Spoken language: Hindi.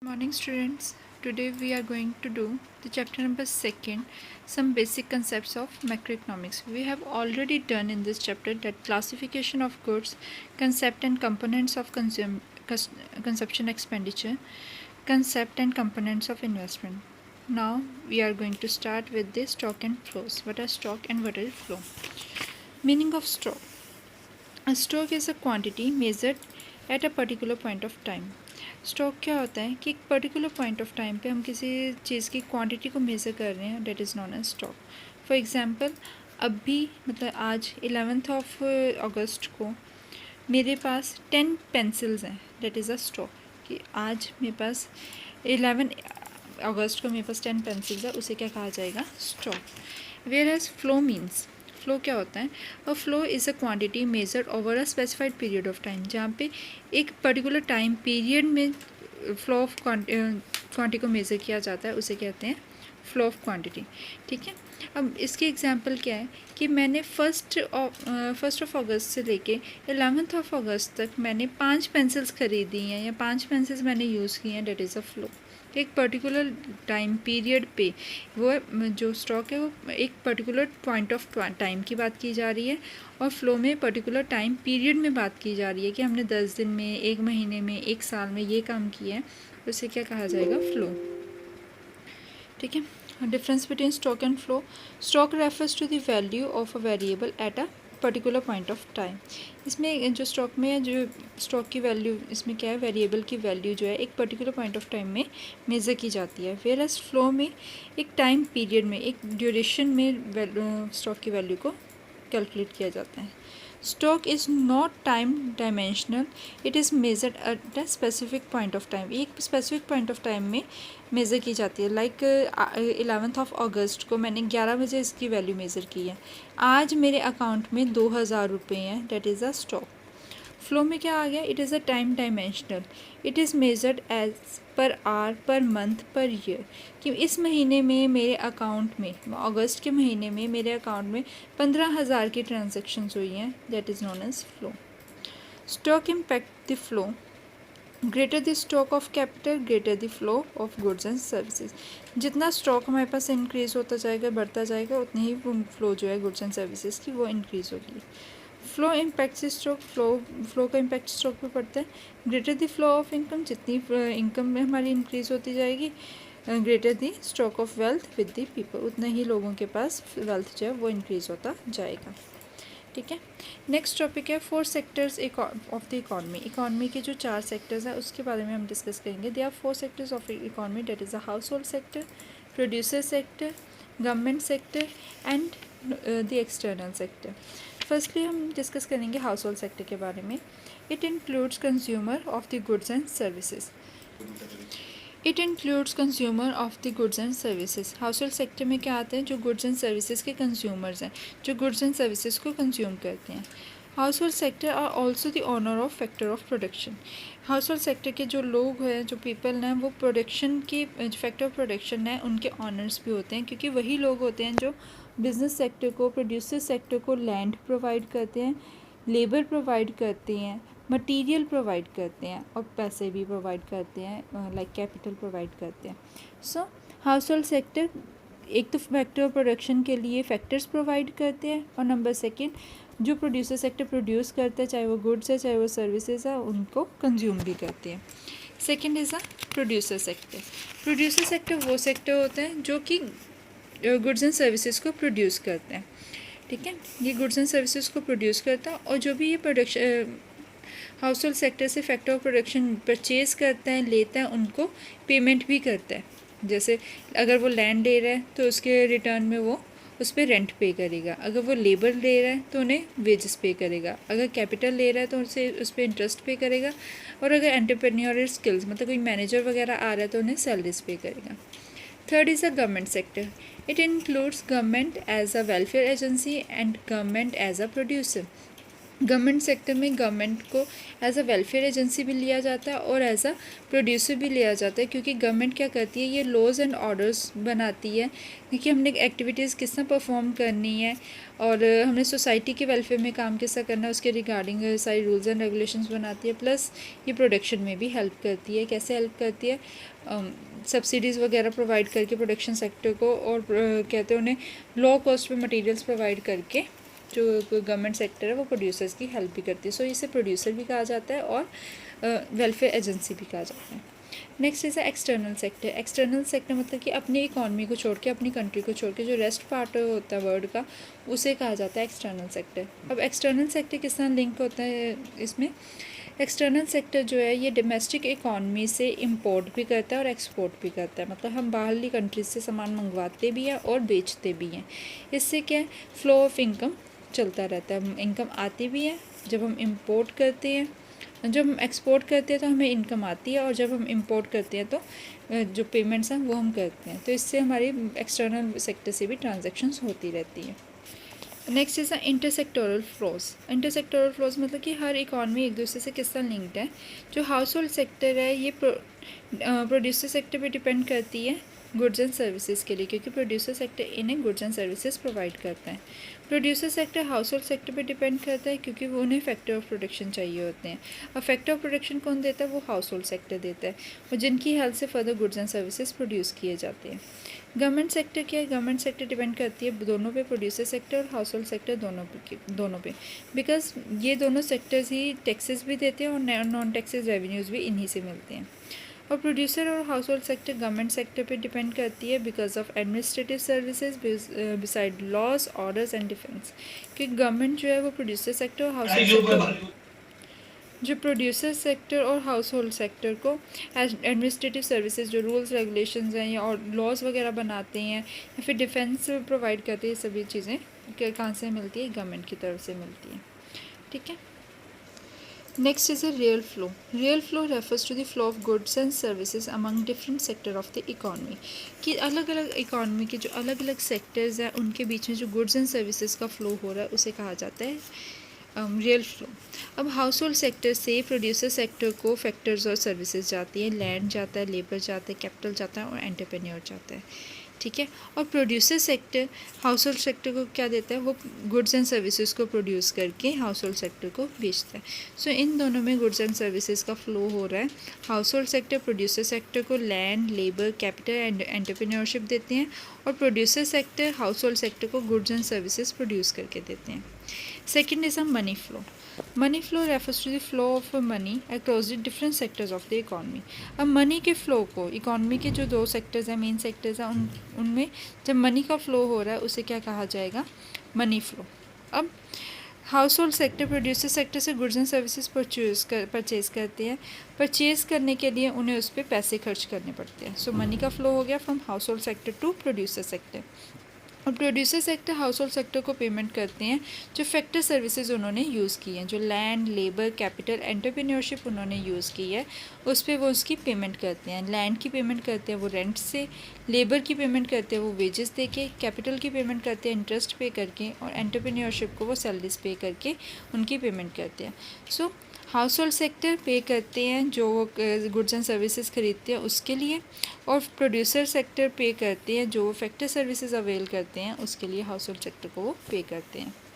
Morning students. Today we are going to do the chapter number 2, some basic concepts of macroeconomics. We have already done in this chapter that classification of goods, concept and components of consumption expenditure, concept and components of investment. Now we are going to start with the stock and flows. What are stock and what is flow? Meaning of stock. A stock is a quantity measured at a particular point of time. Stock क्या होता है कि एक पर्टिकुलर पॉइंट ऑफ टाइम पे हम किसी चीज़ की क्वांटिटी को मेज़र कर रहे हैं, that is known as stock. For example, अभी मतलब आज 11th ऑफ अगस्त को मेरे पास 10 पेंसिल्स हैं, डेट इज़ अ स्टॉक. कि आज मेरे पास 11 अगस्त को मेरे पास 10 पेंसिल्स है, उसे क्या कहा जाएगा? Stock. Whereas flow means, flow क्या होता है? A flow is a quantity measured over a specified period of time. जहाँ पे एक पर्टिकुलर टाइम पीरियड में फ्लो ऑफ क्वांटिटी को मेज़र किया जाता है, उसे कहते हैं फ्लो ऑफ क्वांटिटी. ठीक है. अब इसकी एग्जांपल क्या है कि मैंने फर्स्ट ऑफ अगस्त से लेके 11th ऑफ अगस्त तक मैंने 5 पेंसिल्स खरीदी हैं या 5 पेंसिल्स मैंने यूज़ की हैं, डेट इज़ अ फ्लो. एक पर्टिकुलर टाइम पीरियड पे वो जो स्टॉक है वो एक पर्टिकुलर पॉइंट ऑफ टाइम की बात की जा रही है, और फ्लो में पर्टिकुलर टाइम पीरियड में बात की जा रही है कि हमने 10 दिन में, 1 महीने में, 1 साल में ये काम किया है, उसे क्या कहा जाएगा? फ्लो. ठीक है. Difference between stock and flow. Stock refers to the value of a variable at a particular point of time. इसमें जो स्टॉक में जो स्टॉक की वैल्यू, इसमें क्या है, वेरिएबल की वैल्यू जो है एक पर्टिकुलर पॉइंट ऑफ टाइम में मेज़र की जाती है. वेयर एज फ्लो में एक टाइम पीरियड में, एक ड्यूरेशन में स्टॉक की वैल्यू को कैलकुलेट किया जाता है. Stock is not time dimensional, it is measured at a specific point of time. एक स्पेसिफिक पॉइंट ऑफ टाइम में मेज़र की जाती है. लाइक 11th ऑफ अगस्त को मैंने 11 बजे इसकी वैल्यू मेज़र की है. आज मेरे अकाउंट में 2000 रुपये हैं, that is a stock. Flow में क्या आ गया? It is a time dimensional, it is measured as per hour, per month, per year. कि इस महीने में मेरे अकाउंट में, अगस्त के महीने में मेरे अकाउंट में 15,000 की ट्रांजेक्शन्स हुई हैं, that is known as flow. Stock impact the flow. Greater the stock of capital, greater the flow of goods and services. जितना स्टॉक हमारे पास इंक्रीज़ होता जाएगा, बढ़ता जाएगा, उतनी ही फ्लो जो है गुड्स एंड सर्विसेज की वो इंक्रीज़ होगी. फ्लो इम्पैक्ट स्टॉक, फ्लो का इम्पैक्ट स्टॉक पे पड़ता है. Greater the flow of income, जितनी इनकम में हमारी इंक्रीज़ होती जाएगी, greater the stock of wealth with the people, उतना ही लोगों के पास वेल्थ जो है वो इंक्रीज़ होता जाएगा. ठीक है. नेक्स्ट टॉपिक है 4 sectors of the economy. Economy के जो 4 सेक्टर्स हैं उसके बारे में हम डिस्कस करेंगे. They are 4 sectors of economy, that is the household sector, producer sector, government sector and the external sector. Firstly हम डिस्कस करेंगे हाउस होल्ड सेक्टर के बारे में. It includes consumer of the goods and services. It includes consumer of the goods and services. Household sector में क्या आते हैं? जो गुड्स एंड सर्विसेज के कंज्यूमर्स हैं, जो गुड्स एंड सर्विसेज को कंज्यूम करते हैं. Household sector are also the owner of factor of production. Household sector के जो लोग हैं, जो पीपल हैं, वो प्रोडक्शन की फैक्टर ऑफ प्रोडक्शन है उनके ऑनर्स भी होते हैं, क्योंकि वही लोग होते हैं जो बिजनेस सेक्टर को, प्रोड्यूसर सेक्टर को लैंड प्रोवाइड करते हैं, लेबर प्रोवाइड करते हैं, मटेरियल प्रोवाइड करते हैं, और पैसे भी प्रोवाइड करते हैं, लाइक कैपिटल प्रोवाइड करते हैं. सो हाउस होल्ड सेक्टर एक तो फैक्टर ऑफ प्रोडक्शन के लिए फैक्टर्स प्रोवाइड करते हैं, और नंबर सेकेंड जो प्रोड्यूसर सेक्टर प्रोड्यूस करते हैं, चाहे वो गुड्स है चाहे वो सर्विसेज है, उनको कंज्यूम भी करते हैं. Second is a producer sector. Producer sector वो सेक्टर होते हैं जो कि गुड्स एंड सर्विसेज को प्रोड्यूस करते हैं. ठीक है. ये गुड्स एंड सर्विसेज को प्रोड्यूस करता है, और जो भी ये प्रोडक्शन हाउस होल्ड सेक्टर से फैक्टर ऑफ प्रोडक्शन परचेज़ करता है, लेता है, उनको पेमेंट भी करता है. जैसे अगर वो लैंड ले रहा है तो उसके रिटर्न में वो उस पर रेंट पे करेगा. अगर वो लेबर ले रहा है तो उन्हें वेजेस पे करेगा. अगर कैपिटल ले रहा है तो उसे उस पर इंटरेस्ट पे करेगा. और अगर एंटरप्रेन्योरियल स्किल्स, मतलब कोई मैनेजर वगैरह आ रहा है तो उन्हें सैलरीज पे करेगा. Third is a government sector. It includes government as a welfare agency and government as a producer. Government sector में गवर्नमेंट को एज अ वेलफेयर एजेंसी भी लिया जाता है और एज अ प्रोड्यूसर भी लिया जाता है, क्योंकि गवर्नमेंट क्या करती है, ये लॉज एंड ऑर्डर्स बनाती है कि हमने एक्टिविटीज़ किस तरह परफॉर्म करनी है और हमने सोसाइटी के वेलफेयर में काम किस तरह करना है, उसके रिगार्डिंग सारी रूल्स एंड रेगुलेशंस बनाती है। प्लस ये प्रोडक्शन में भी हेल्प करती है। कैसे हेल्प करती है? सब्सिडीज़ वगैरह प्रोवाइड करके प्रोडक्शन सेक्टर को, और कहते हैं उन्हें लो कॉस्ट पे मटेरियल्स प्रोवाइड करके जो गवर्नमेंट सेक्टर है वो प्रोड्यूसर्स की हेल्प भी करती है। सो इसे प्रोड्यूसर भी कहा जाता है और वेलफेयर एजेंसी भी कहा जाता है। Next is external sector. External sector मतलब कि अपनी इकॉनमी को छोड़ के, अपनी कंट्री को छोड़ के जो रेस्ट पार्ट होता है वर्ल्ड का, उसे कहा जाता है एक्सटर्नल सेक्टर। अब एक्सटर्नल सेक्टर किस तरह लिंक होता है इसमें? एक्सटर्नल सेक्टर जो है ये डोमेस्टिक इकॉनमी से इंपोर्ट भी करता है और एक्सपोर्ट भी करता है, मतलब हम बाहरली कंट्रीज से सामान मंगवाते भी हैं और बेचते भी हैं। इससे क्या है, फ्लो ऑफ इनकम चलता रहता है। इनकम आती भी है जब हम इंपोर्ट करते हैं, जब हम एक्सपोर्ट करते हैं तो हमें इनकम आती है, और जब हम इंपोर्ट करते हैं तो जो पेमेंट्स हैं वो हम करते हैं। तो इससे हमारी एक्सटर्नल सेक्टर से भी ट्रांजैक्शंस होती रहती है। Next is intersectoral flows. Intersectoral flows मतलब कि हर इकॉनमी एक दूसरे से किस तरह लिंक्ड है। जो हाउस होल्ड सेक्टर है ये प्रोड्यूसर सेक्टर पे डिपेंड करती है गुड्स एंड सर्विसेज के लिए, क्योंकि प्रोड्यूसर सेक्टर इन्हें गुड्स एंड सर्विसेज प्रोवाइड करता है। Producer sector household sector पे डिपेंड करता है, क्योंकि वो उन्हें फैक्टर ऑफ प्रोडक्शन चाहिए होते हैं। और फैक्टर ऑफ प्रोडक्शन कौन देता है? वो हाउस होल्ड सेक्टर देता है, और जिनकी हेल्प से further goods and services produce किए जाते हैं। गवर्नमेंट सेक्टर क्या है? गवर्नमेंट सेक्टर डिपेंड करती है दोनों पे, प्रोड्यूसर सेक्टर और हाउस होल्ड सेक्टर दोनों पे, बिकॉज ये दोनों सेक्टर्स ही टैक्सेस भी देते हैं और नॉन टैक्सेस रेवेन्यूज़ भी इन्हीं से मिलते हैं। और प्रोड्यूसर और household sector government sector पे डिपेंड करती है because of administrative services beside laws, orders and defence. क्योंकि गवर्नमेंट जो है वो प्रोड्यूसर सेक्टर और हाउस होल्ड सेक्टर, जो प्रोड्यूसर सेक्टर और हाउस होल्ड सेक्टर को एडमिनिस्ट्रेटिव सर्विसेज, जो रूल्स रेगुलेशंस हैं या और लॉज वगैरह बनाते हैं या फिर डिफेंस प्रोवाइड करते हैं, सभी चीज़ें कहाँ से मिलती है? गवर्नमेंट की तरफ से मिलती है। ठीक है। Next is a real flow. Real flow refers to the flow of goods and services among different sector of the economy. कि अलग अलग इकॉनमी के जो अलग अलग सेक्टर्स हैं उनके बीच में जो गुड्स एंड सर्विसेज का फ्लो हो रहा है उसे कहा जाता है रियल फ्लो। अब हाउस होल्ड सेक्टर से प्रोड्यूसर सेक्टर को फैक्टर्स और सर्विसेज जाती है, लैंड जाता है, लेबर जाता है, कैपिटल जाता है और एंटरप्रेन्योर जाता है। ठीक है। और producer sector household sector को क्या देता है? वो गुड्स एंड सर्विसेज को प्रोड्यूस करके हाउस होल्ड सेक्टर को बेचता है। सो इन दोनों में गुड्स एंड सर्विसेज का फ्लो हो रहा है। Household sector producer sector को land, labour, capital and entrepreneurship देते हैं, और producer sector household sector को गुड्स एंड सर्विसेज प्रोड्यूस करके देते हैं। Second is a money flow. Money flow refers to the flow of money across the different sectors of the economy. अब मनी के फ्लो को, इकॉनमी के जो दो सेक्टर्स हैं, मेन सेक्टर्स हैं, उनमें जब मनी का फ्लो हो रहा है उसे क्या कहा जाएगा? Money flow. अब household sector producer sector से गुड्स एंड सर्विसेज परचेज़ करते हैं। परचेज़ करने के लिए उन्हें उस पर पैसे खर्च करने पड़ते हैं। सो मनी का फ्लो हो गया from household sector to producer sector. और producer sector household sector को पेमेंट करते हैं जो फैक्टर सर्विसेज उन्होंने यूज़ की हैं, जो लैंड, लेबर, कैपिटल, एंटरप्रेन्योरशिप उन्होंने यूज़ की है, उस पर वो उसकी पेमेंट करते हैं। लैंड की पेमेंट करते हैं वो रेंट से, लेबर की पेमेंट करते हैं वो वेजेस दे के, कैपिटल की पेमेंट करते हैं इंटरेस्ट पे करके, और एंटरप्रेन्योरशिप को वो सैलरीज पे करके उनकी पेमेंट करते हैं। सो हाउस होल्ड सेक्टर पे करते हैं जो वो गुड्स एंड सर्विसेज खरीदते हैं उसके लिए, और प्रोड्यूसर सेक्टर पे करते हैं जो वो फैक्टर सर्विसेज अवेल करते हैं उसके लिए हाउस होल्ड सेक्टर को वो पे करते हैं।